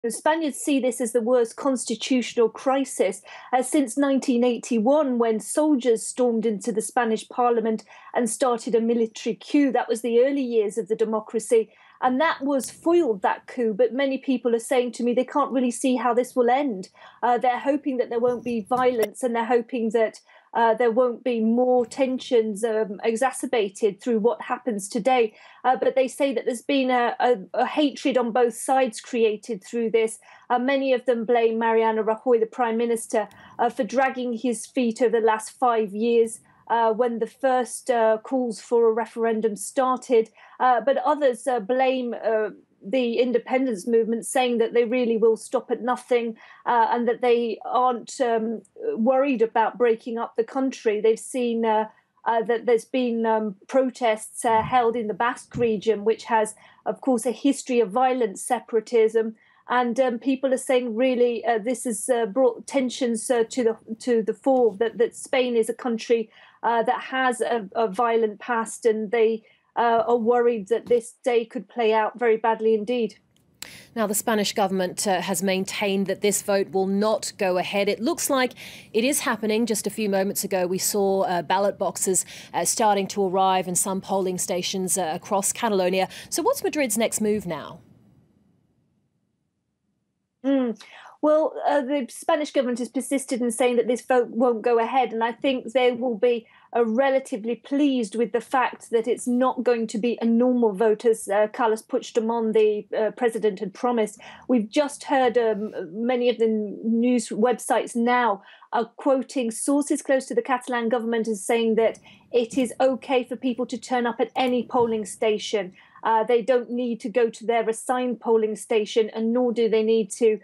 The Spaniards see this as the worst constitutional crisis since 1981, when soldiers stormed into the Spanish parliament and started a military coup. That was the early years of the democracy. And that was foiled, that coup. But many people are saying to me they can't really see how this will end. They're hoping that there won't be violence, and they're hoping that there won't be more tensions exacerbated through what happens today. But they say that there's been a hatred on both sides created through this. Many of them blame Mariano Rajoy, the Prime Minister, for dragging his feet over the last 5 years. When the first calls for a referendum started. But others blame the independence movement, saying that they really will stop at nothing and that they aren't worried about breaking up the country. They've seen that there's been protests held in the Basque region, which has, of course, a history of violent separatism. And people are saying, really, this has brought tensions to the fore, that Spain is a country that has a violent past, and they are worried that this day could play out very badly indeed. Now, the Spanish government has maintained that this vote will not go ahead. It looks like it is happening. Just a few moments ago, we saw ballot boxes starting to arrive in some polling stations across Catalonia. So what's Madrid's next move now? Well, the Spanish government has persisted in saying that this vote won't go ahead, and I think they will be relatively pleased with the fact that it's not going to be a normal vote, as Carles Puigdemont, the president, had promised. We've just heard many of the news websites now are quoting sources close to the Catalan government as saying that it is okay for people to turn up at any polling station. They don't need to go to their assigned polling station, and nor do they need to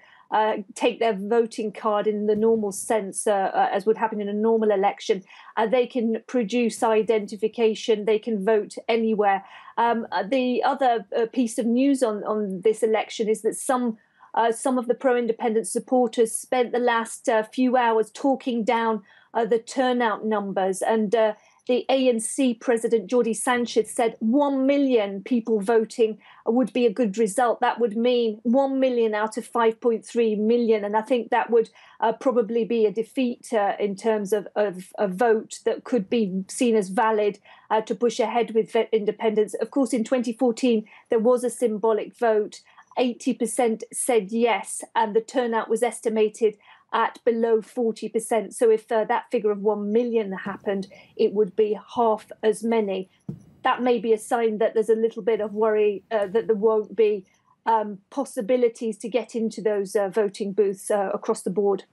take their voting card in the normal sense, as would happen in a normal election. They can produce identification. They can vote anywhere. The other piece of news on this election is that some of the pro-independence supporters spent the last few hours talking down the turnout numbers, and the ANC president, Jordi Sanchez, said 1 million people voting would be a good result. That would mean 1 million out of 5.3 million. And I think that would probably be a defeat in terms of a vote that could be seen as valid to push ahead with independence. Of course, in 2014, there was a symbolic vote. 80% said yes, and the turnout was estimated at below 40%. So if that figure of 1 million happened, it would be half as many. That may be a sign that there's a little bit of worry that there won't be possibilities to get into those voting booths across the board.